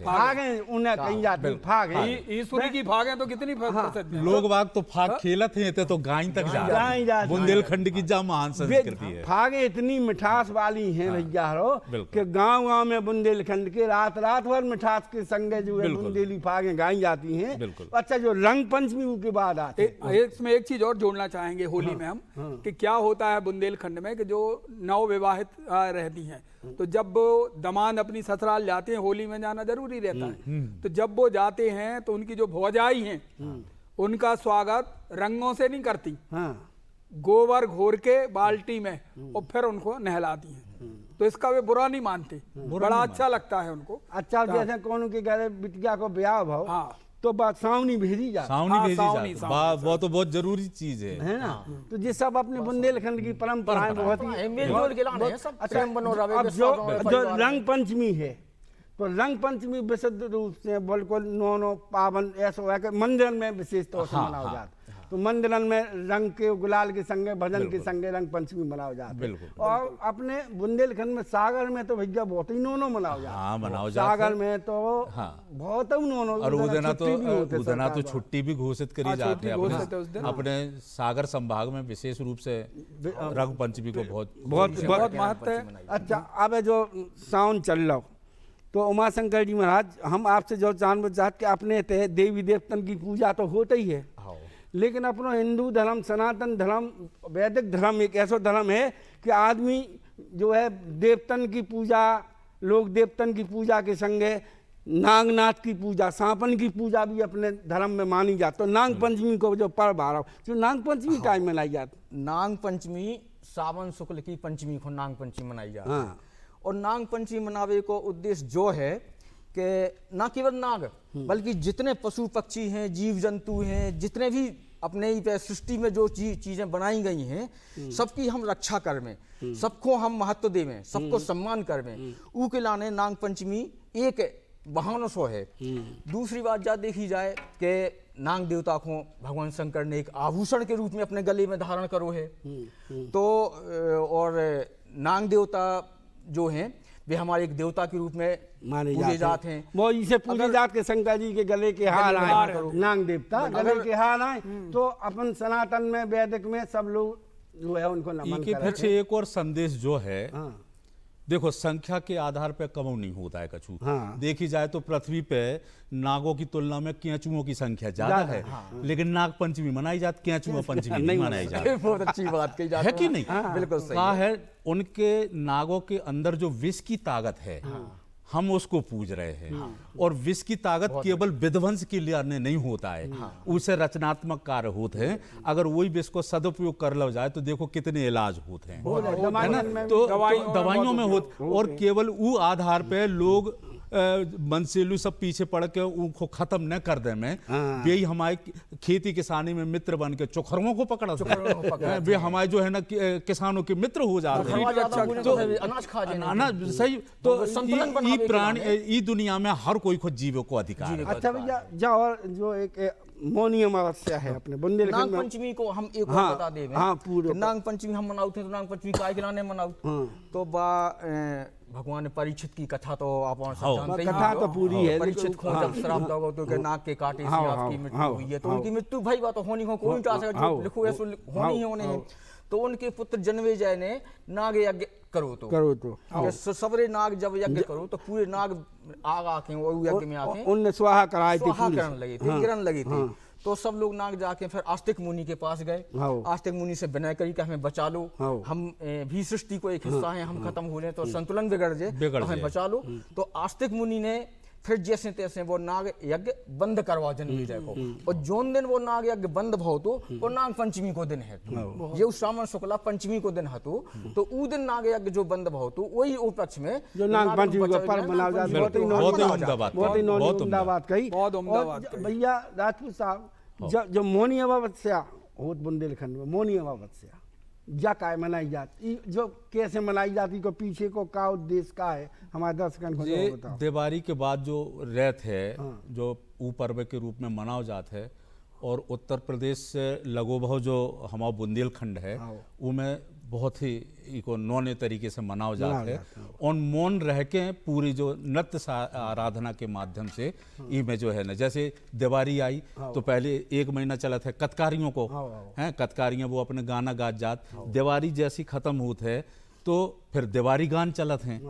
फागे उन्हें कहीं जाते हैं, फाग है। ईश्वरी की भाग है तो कितनी प्रसिद्ध है। लोग बाग तो फाग खेलत हैं तो गाय तक जा रहे गाय जा हैं। बुंदेलखंड की जा महान संस्कृति है। फागे इतनी मिठास वाली हैं भैया रो बिल्कुल। कि गांव में बुंदेलखंड के रात भर मिठास के संगे जो है बिल्कुल। बुंदेली फागे गाई जाती हैं। बिल्कुल। अच्छा, जो रंग पंचमी के बाद आते हैं, इसमें एक चीज और जोड़ना चाहेंगे होली में हम कि क्या होता है बुंदेलखंड में कि जो नव विवाहित रहती हैं, तो जब वो दमाद अपनी ससुराल जाते हैं, होली में जाना जरूरी रहता है, तो जब वो जाते हैं तो उनकी जो भौजाई हैं उनका स्वागत रंगों से नहीं करती, हाँ गोबर घोर के बाल्टी में और फिर उनको नहलाती हैं। तो इसका वे बुरा नहीं मानते, बड़ा अच्छा लगता है उनको। अच्छा, जैसे कौन के घर बिटिया को ब्याह भाव हाँ। तो बात सावनी भेजी जाती सावनी भेजी सावनी, जाती है, वो तो बहुत जरूरी चीज है ना। तो ये सब अपने बुंदेलखंड की परंपराएं बहुत ही मेलजोल के लाने हैं सब। अच्छा, प्रेम बनो रवे, अब विश्वास बनो रवे, जो परिवार रंग पंचमी है, तो रंग पंचमी विशुद्ध रूप से बिल्कुल नो पावन ऐसा हुआ कि मंदिरन में विशेष तौर से मनाया जाता है। तो मंदिरन में रंग के गुलाल के संगे भजन के संगे रंग पंचमी मनाया जाता है। बिल्कुल। और अपने बुंदेलखंड में सागर में तो भैया बहुत ही नोनो मनाया जाता है। हाँ, मनाया जाता सागर है। में तो हाँ। बहुत ही नोनो, और उदना तो तो छुट्टी भी घोषित करी हाँ, जाती छुट्टी है घोषित है उस दिन। अपने सागर संभाग में विशेष रूप से रंग पंचमी को बहुत बहुत महत्व है। अच्छा, अब जो सावन चल रहा तो उमाशंकर जी महाराज, हम आपसे जो जानना चाहते कि अपने तय देवी देवतन की पूजा तो होता ही है, लेकिन अपना हिंदू धर्म, सनातन धर्म, वैदिक धर्म एक ऐसा धर्म है कि आदमी जो है देवतन की पूजा, लोग देवतन की पूजा के संगे नागनाथ की पूजा, सांपन की पूजा भी अपने धर्म में मानी जाती। तो नाग पंचमी को जो पर्व आ रहा हो, जो नाग पंचमी का मनाई जाती। नाग पंचमी सावन शुक्ल की पंचमी को नाग पंचमी मनाई जाती है। हाँ। और नाग पंचमी मनावे को उद्देश्य जो है कि ना केवल नाग बल्कि जितने पशु पक्षी हैं, जीव जंतु हैं, जितने भी अपने ही पे सृष्टि में जो चीजें बनाई गई हैं, सबकी हम रक्षा करवें, सबको हम महत्व देवें, सबको सम्मान करवें। ऊ के लाने नाग पंचमी एक बहाना सो है। दूसरी बात जा देखी जाए कि नाग देवता को भगवान शंकर ने एक आभूषण के रूप में अपने गले में धारण करो है। तो और नाग देवता जो हैं वे हमारे एक देवता के रूप में माने पूजे जाते हैं। वो इसे पूजे जात के शंकर जी के गले के हार आए, नाग देवता गले के हार आए, तो अपन सनातन में वैदिक में सब लोग जो है उनको नमन इनके करते पीछे एक और संदेश जो है, हाँ। देखो संख्या के आधार पे कम नहीं होता है कछु। हाँ। देखी जाए तो पृथ्वी पे नागों की तुलना में केंचुओं की संख्या ज्यादा है, लेकिन नाग पंचमी मनाई जाती, केंचुआ पंचमी नहीं मनाई जाती। बहुत अच्छी बात कही जाती है कि नहीं? बिल्कुल सही कहा है उनके नागों के अंदर जो विष की ताकत है, हम उसको पूज रहे हैं। और विष की ताकत केवल विध्वंस के लिए नहीं होता है, उसे रचनात्मक कार्य होते हैं। अगर वही विष को सदुपयोग कर लो जाए तो देखो कितने इलाज होते हैं, है ना? तो दवाइयों में होते, और केवल वो आधार पे लोग मनसेलू सब पीछे पड़ के उनको खत्म न कर दे में, वे हमारे खेती किसानी में मित्र बन के चोखरों को पकड़ा, वे हमारे जो है ना किसानों के मित्र हो जाते हैं। तो अनाज सही, तो ई प्राणी ई दुनिया में हर कोई को जीव को अधिकार है। अच्छा भैया जाओ, और जो एक मौनी अमावस्या है अपने बुंदेलखंड नाग में, पंचमी को हम एक हाँ, और बता दें। हाँ, पूरे नाग पंचमी हम मनाते हैं, तो नाग पंचमी काय के लाने मनाते तो भगवान परीक्षित की कथा तो आप जानते ही कथा हो। तो पूरी है। परीक्षित को जब श्राप दो तो के नाग के काटे से आपकी मृत्यु हुई है, तो उनकी मृत्यु भाई बात होनी हो, कोई टा सकता लिखो ऐसो होनी है। तो उनके पुत्र जन्मेजय ने नाग यज्ञ करो तो सबरे नाग जब यज्ञ करो तो पूरे नाग आग आके वो यज्ञ में आके उनने स्वाहा कराए थे, स्वाहा करने लगे थे, गिरन लगे थे। तो सब लोग नाग जाके फिर आस्तिक मुनि के पास गए। आस्तिक मुनि से विनय करी कि हमें बचा लो, हम भी सृष्टि को एक हिस्सा है, हम खत्म हो जाए तो संतुलन बिगड़ जाए, हमें बचा लो। तो आस्तिक मुनि ने फिर जैसे तैसे वो नाग यज्ञ बंद करवा जन्मेजय को, और जोन दिन वो नाग यज्ञ बंद भाव तो वो नाग पंचमी को दिन है, ये श्रावण शुक्ला पंचमी को दिन है। तो ऊ दिन नाग यज्ञ जो बंद भाव तो वही उपलक्ष्य में जो नाग पंचमी को पर्व मनाया जाता है। बहुत ही उम्दा बात कही भैया राजपूत साहब। जो मौनी अमावस्या होत बुंदेलखंड में, मौनी अमावस्या जा काय मनाई जाती, जो कैसे मनाई जाती, को पीछे को का उद्देश्य का है, हमारे दर्शकों को ये बताओ। दिवाली के बाद जो रैत है, जो ऊ पर्व के रूप में मनाओ जाता है, और उत्तर प्रदेश से लगोभव जो हमारा बुंदेलखंड है उनमें बहुत ही इको नौने तरीके से मनाओ जाता है। और मौन रह के पूरी जो नृत्य आराधना के माध्यम से इनमें जो है ना, जैसे दिवाली आई तो पहले एक महीना चला था कतकारियों को, हैं कतकारियाँ वो अपने गाना गात जात, दिवाली जैसी खत्म होत है तो फिर दिवाली गान चलत हैं,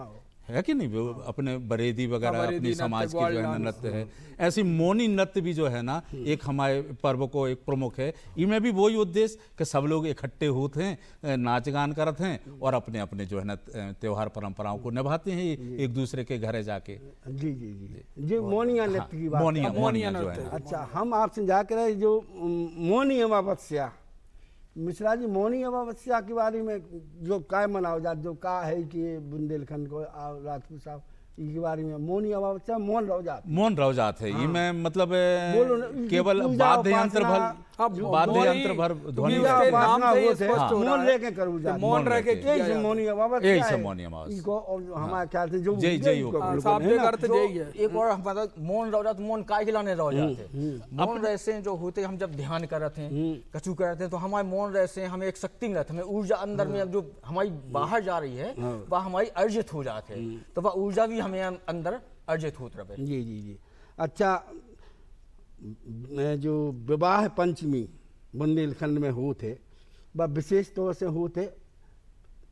है कि नहीं? वो अपने बरेदी वगैरह अपनी समाज की जो है ना नृत्य है। ऐसी मौनी नृत्य भी जो है ना एक हमारे पर्व को एक प्रमुख है। इनमें भी वही उद्देश्य कि सब लोग इकट्ठे होते हैं, नाच गान करते हैं और अपने अपने जो है ना त्योहार परंपराओं को निभाते हैं एक दूसरे के घरे जाके। जी जी जी जी मौनिया नृत्य की बात, मौनिया जो है। अच्छा, हम आपसे जाकर जो मौनी अमावस्या, मिश्रा जी मौनी अमावस्या के बारे में जो काय मनाओ जात, जो का है कि बुंदेलखंड को राजपूत साहब इसके बारे में, मौनी अमावस्या मौन रह जात, मौन रह जाते हैं। ये मैं मतलब केवल वाद्य यंत्र भर ध्वनि मौन लेके करूँ जात, मौन रह के यही मौनी अमावस्या है। मौनी अमावस्या इसको हमारे ख्याल से जो एक और मतलब मौन रह जाते, मौन काय के लाने रह जाते, मौन रहते जो होते हम जब ध्यान करते हैं, कछु करते हैं तो हमारे मौन रहते हमें एक शक्ति मिलती है, हमें ऊर्जा अंदर में जो हमारी बाहर जा रही है वह हमारी अर्जित हो जाती है, तो वह ऊर्जा भी हमें अंदर अर्जित होती रहे। जी जी जी। अच्छा, जो विवाह पंचमी बुंदेलखंड में होते वह विशेष तौर से होते,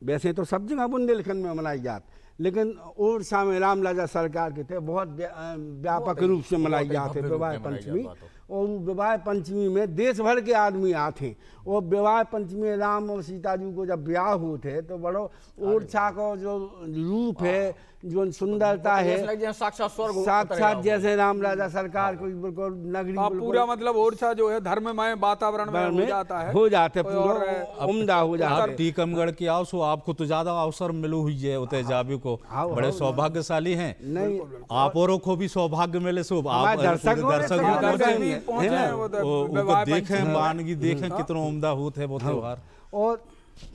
वैसे तो सब जगह बुंदेलखंड में मनाई जात, लेकिन उड़ीसा में रामलाजा सरकार के थे बहुत व्यापक रूप से मनाई जाते विवाह पंचमी। और वो विवाह पंचमी में देश भर के आदमी आते हैं। और विवाह पंचमी में राम और सीता जी को जब ब्याह होते तो बड़ो ओरछा को जो रूप है, जो सुंदरता है, साक्षात स्वर्ग साक्षात जैसे राम राजा सरकार को बिल्कुल नगरी हाँ, बिल्कुल पूरा मतलब ओरछा जो है धर्ममय वातावरण में हो जाता है, हो जाते पूरा उम्दा हो जाता आप है। टीकमगढ़ की आओ सो आपको तो ज्यादा अवसर मिलो हुई है उते जाबे को, बड़े सौभाग्यशाली हैं। नहीं आप औरों को भी सौभाग्य मिले सो आप हमारे दर्शक हो रहे थे, दर्शक भी पहुंचे हैं वो विवाह देखें मानगी देखें कितना उम्दा होता है वो त्योहार। और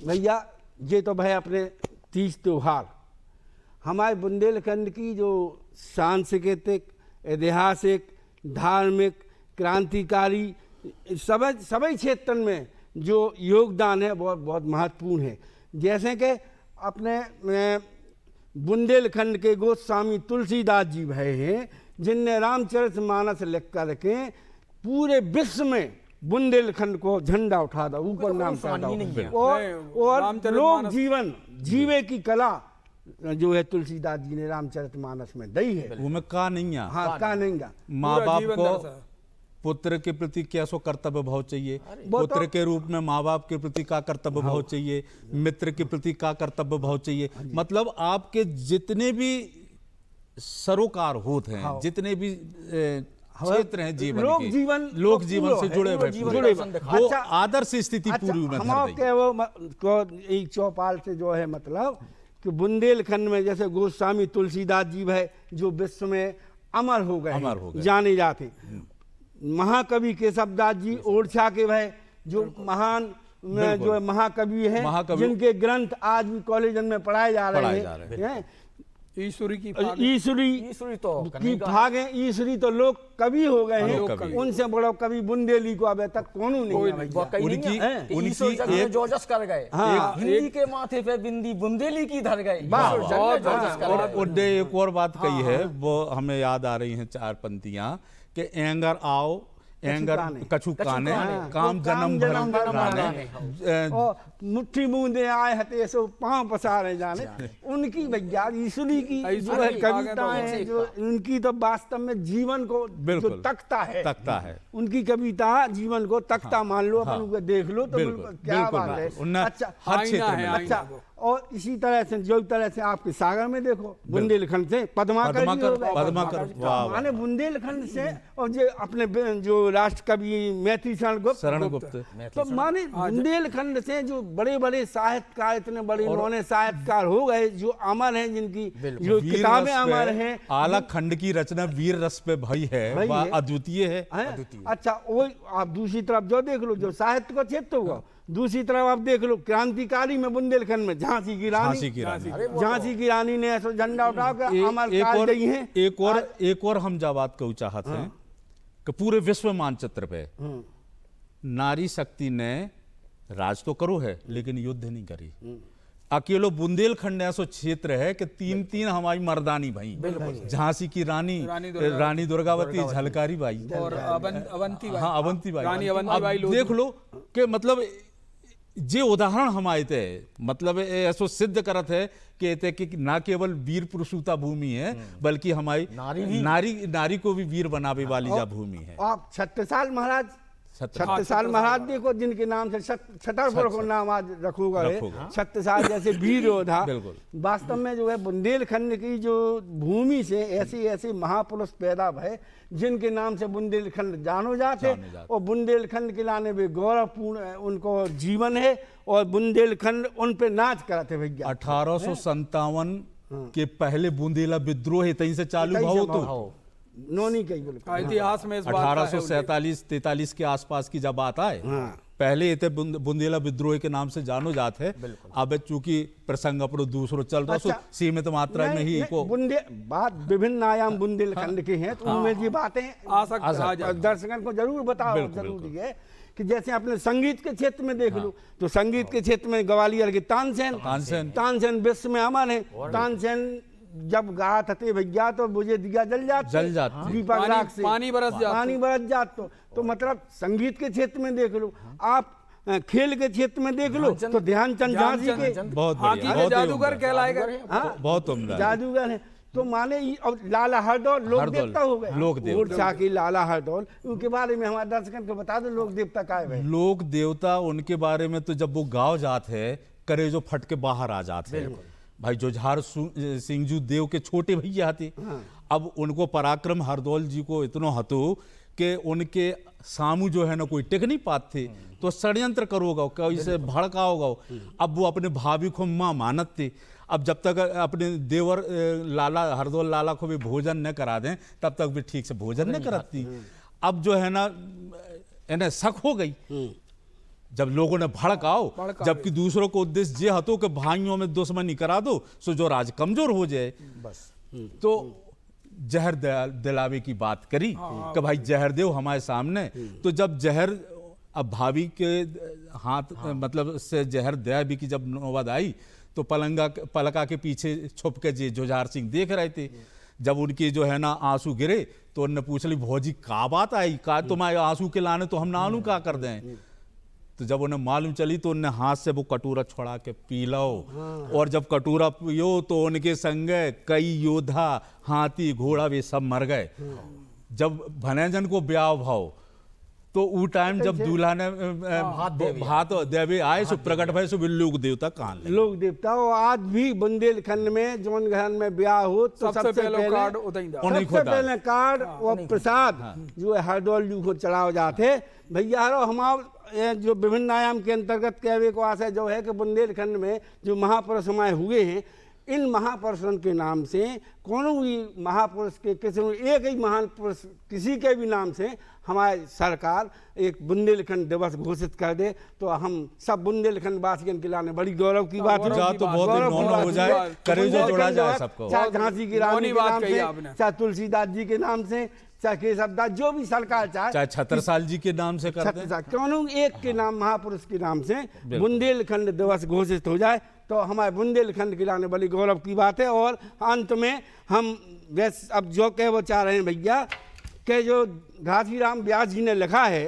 भैया ये तो भाई अपने तीज त्योहार हमारे बुंदेलखंड की जो सांस्कृतिक, ऐतिहासिक, धार्मिक, क्रांतिकारी सभी क्षेत्र में जो योगदान है बहुत बहुत महत्वपूर्ण है। जैसे कि अपने बुंदेलखंड के गोस्वामी तुलसीदास जी भय हैं, जिनने रामचरितमानस लिख कर के पूरे विश्व में बुंदेलखंड को झंडा उठा था, ऊपर नाम चढ़ा। और लोक जीवन जीवे की कला जो है तुलसीदास जी ने रामचरितमानस में दी है। वो में का नहीं है, हाँ का नहीं गा। माँ बाप को पुत्र के प्रति कैसो कर्तव्य भाव चाहिए, पुत्र के रूप में माँ बाप के प्रति का कर्तव्य भाव चाहिए, मित्र के प्रति का कर्तव्य भाव चाहिए। मतलब आपके जितने भी सरोकार होते हैं, जितने भी क्षेत्र हैं जीवन लोक के, जीवन लोक जीवन से जुड़े हुए वो अच्छा, आदर्श स्थिति पूरी में हम के वो को एक चौपाल से जो है मतलब कि बुंदेलखंड में जैसे गोस्वामी तुलसीदास जी है जो विश्व में अमर हो गए, जाने जाते। महाकवि केशवदास जी ओरछा के भाई जो महान जो है महाकवि है, जिनके ग्रंथ आज भी कॉलेजन में पढ़ाए जा रहे हैं। ईश्वरी की भाग है, ईश्वरी तो लोग कवि हो गए हैं, उनसे बड़ा कवि बुंदेली को अब तक कौन नहीं। उनकी जोजस कर गए, हिंदी के माथे पे बिंदी बुंदेली की धर गए। और एक और बात कही है वो हमें याद आ रही हैं चार पंक्तियां कि एंगर आओ एंगर कछु काने काम जन्म भर माने, मुट्ठी बूंदे आए हते सो पांव पसारे जाने। उनकी भैया ईश्वरी की जो है कविताएं जो उनकी तो वास्तव में जीवन को जो तख्ता है, उनकी कविता जीवन को तख्ता मान लो, अपन उनको देख लो तो बिल्कुल क्या बात है। अच्छा हर क्षेत्र में। अच्छा और इसी तरह से जो तरह से आपके सागर में देखो बुंदेलखंड से पद्माकर माने बुंदेलखंड से, और जो अपने जो राष्ट्र कवि मैथिली शरण गुप्त तो माने बुंदेलखंड से जो बड़े बड़े साहित्यकार, इतने बड़े इन्होंने साहित्यकार हो गए जो अमर हैं, जिनकी जो किताबें अमर हैं। आला खंड की रचना वीर रस पे भई है, अद्वितीय है। अच्छा वो आप दूसरी तरफ जो देख लो जो साहित्य का क्षेत्र हुआ, दूसरी तरफ आप देख लो क्रांतिकारी में बुंदेलखंड में झांसी की रानी ने ऐसा झंडा उठा कर अमर काज गई हैं। एक और हम जा बात कहूँ चाहते हैं कि पूरे विश्व मानचित्र पे नारी शक्ति ने राज तो करो है लेकिन युद्ध नहीं करी। अकेलो बुंदेलखंड ऐसा क्षेत्र है कि तीन हमारी मर्दानी भाई, झांसी की रानी दुर्गावती, झलकारी बाई और अवंती बाई। देख लो कि मतलब जे उदाहरण हमारे थे, मतलब ऐसो सिद्ध करत है कि ना केवल वीर पुरुषता भूमि है बल्कि हमारी नारी को भी वीर बनावे वाली जा भूमि है। आप छत्रसाल महाराज देखो, जिनके नाम से छतरपुर को नाम आज रखोगा छत्रसाल जैसे वीर योद्धा। वास्तव में जो है बुंदेलखंड की जो भूमि से ऐसे महापुरुष पैदा भय जिनके नाम से बुंदेलखंड जानो जाते, और बुंदेलखंड के लाने में गौरवपूर्ण उनको जीवन है, और बुंदेलखंड उन पे नाच कराते भैया। 1857 के पहले बुंदेला विद्रोह है तहीं से चालू भाव तो नोनी कही बिल्कुल इतिहास में 1847-43 के आसपास की जब बात आए, पहले ये बुंदेला विद्रोह के नाम से जानो जाते हैं। अब चूंकि प्रसंग अपनो दूसरो चल रहा है सीमित मात्रा में ही को बात विभिन्न आयाम बुंदेलखंड के हैं, तो उनमें ये बातें दर्शकों को जरूर बताओ। जरूरी है कि जैसे अपने संगीत के क्षेत्र में देख लो तो संगीत के क्षेत्र में ग्वालियर के तानसेन विश्व में अमर है। तानसेन जब गात थे भैया तो मुझे दिया जल जाता दीपक राख से पानी बरस जात। तो मतलब संगीत के क्षेत्र में देख लो, आप खेल के क्षेत्र में देख लो तो ध्यानचंद झांसी के बहुत जादूगर कहलाए गए, बहुत उम्दा जादूगर है। तो माने अब लाला हरदौल लोक हरदौल, देवता हो गए, लोक देवता। ओरछा की लाला हरदौल, उनके बारे में हमारे दर्शकों को बता दो लोक देवता का है। लोक देवता उनके बारे में तो जब वो गाँव जात है करे जो फट के बाहर आ जाते हैं भाई। जुझार सिंह जी देव के छोटे भैया थे। अब उनको पराक्रम हरदौल जी को इतना हतो कि उनके सामू जो है ना कोई टिक नहीं पाते, तो षड्यंत्र करोगा, कैसे भड़काओगा। अब वो अपने भाभी को माँ मानत थे। अब जब तक अपने देवर लाला हरदौल लाला को भी भोजन न करा दें तब तक भी ठीक से भोजन न कराती। अब जो है ना इन्हें शक हो गई जब लोगों ने भड़काओ, जबकि दूसरों को उद्देश्य ये हतो कि भाइयों में दुश्मनी करा दो सो जो राज कमजोर हो जाए। बस तो जहर दिलावे की बात करी कि भाई जहर दो हमारे सामने। तो जब जहर अब भाभी के हाथ मतलब से जहर दया भी की जब नौबत आई तो पलका के पीछे छुप के जी जुझार सिंह देख रहे थे। जब उनके जो है ना आंसू गिरे तो उन्होंने पूछ ली भौजी का बात आई, का तुम्हारे आंसू के लाने तो हम नानू का कर दें। तो जब उन्हें मालूम चली तो उन्हें हाथ से वो कटोरा छोड़ा के पी लो। और जब कटोरा पियो तो उनके संगे कई योद्धा हाथी घोड़ा वे सब मर गए। जब भनेजन को ब्याह भाव तो वो टाइम जब दूल्हा ने भात देवे आए सो प्रकट भय सो लोक देवता कान लोक देवता। और आज भी बुंदेलखंड में जौन घर में ब्याह हो तो सबसे पहले कार्ड और प्रसाद जो है हरदौल जी को चढ़ाओ जाते। भैया हमारे जो विभिन्न आयाम के अंतर्गत कहवे को आशा जो है कि बुंदेलखंड में जो महापुरुष हमारे हुए हैं, इन महापुरुषों के नाम से कोनो भी महापुरुष के किसी एक ही महान पुरुष किसी के भी नाम से हमारी सरकार एक बुंदेलखंड दिवस घोषित कर दे तो हम सब बुंदेलखंड वासियों के लाने बड़ी गौरव की बात है। तो बहुत हो जाए, करेजा जोड़ा जाए सबको। चाहे झांसी की रानी के नाम से, चाहे तुलसीदास जी के नाम से, चाहे केशवदास, जो भी सरकार चाहे छत्रसाल जी के नाम से कर दे, क्यों एक के नाम महापुरुष के नाम से बुंदेलखंड दिवस घोषित हो जाए तो हमारे बुंदेलखंड के लाने बड़ी गौरव की बात है। और अंत में हम अब जो कह वो चाह रहे हैं भैया कि जो घासीराम व्यास जी ने लिखा है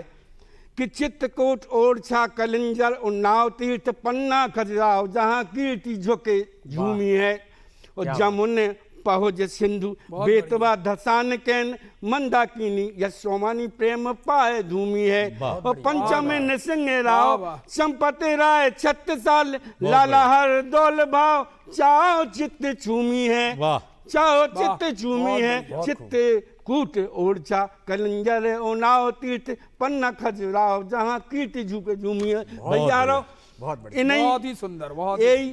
कि चित्रकूट ओरछा कलिंजर उन्नाव तीर्थ पन्ना खजुराहो जहाँ कीर्ति झुके झूमी है। और जमुने पहुँच सिंधु बेतवा धसान कैन मंदाकिनी यशोमानी प्रेम पाए धूमी है। और पंचम नृसिंह राव संपति राय छत्तीसाल लाला हरदौल भाव चाओ चित्त छूमी है। चाओ चित्त छूमी है। चित्त कूट ओरछा कलिंजर उन्नाव तीर्थ पन्ना खजुराहो जहाँ कीर्ति झुके झूमी है। भैया बहुत ही सुंदर, बहुत यही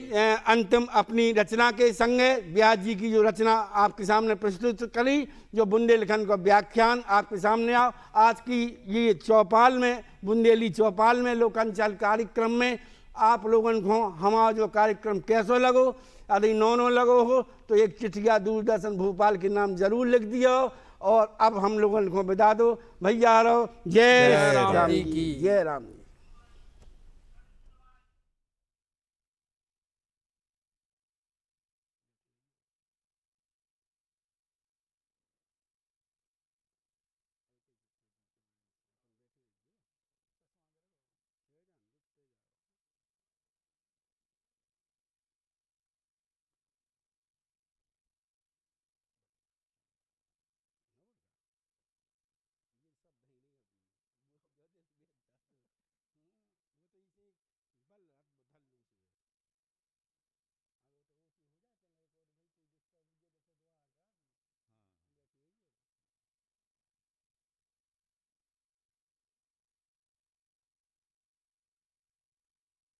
अंतिम अपनी रचना के संगे व्यास जी की जो रचना आपके सामने प्रस्तुत करी, जो बुंदेलखंड का व्याख्यान आपके सामने आओ। आज की ये चौपाल में बुंदेली चौपाल में लोकांचल कार्यक्रम में आप लोगों को हमारा जो कार्यक्रम कैसो लगो, यदि नौनो लगो हो तो एक चिट्ठिया दूरदर्शन भोपाल के नाम जरूर लिख दियो। और अब हम लोगों को विदा दो। भैया जय राम जी की जय राम।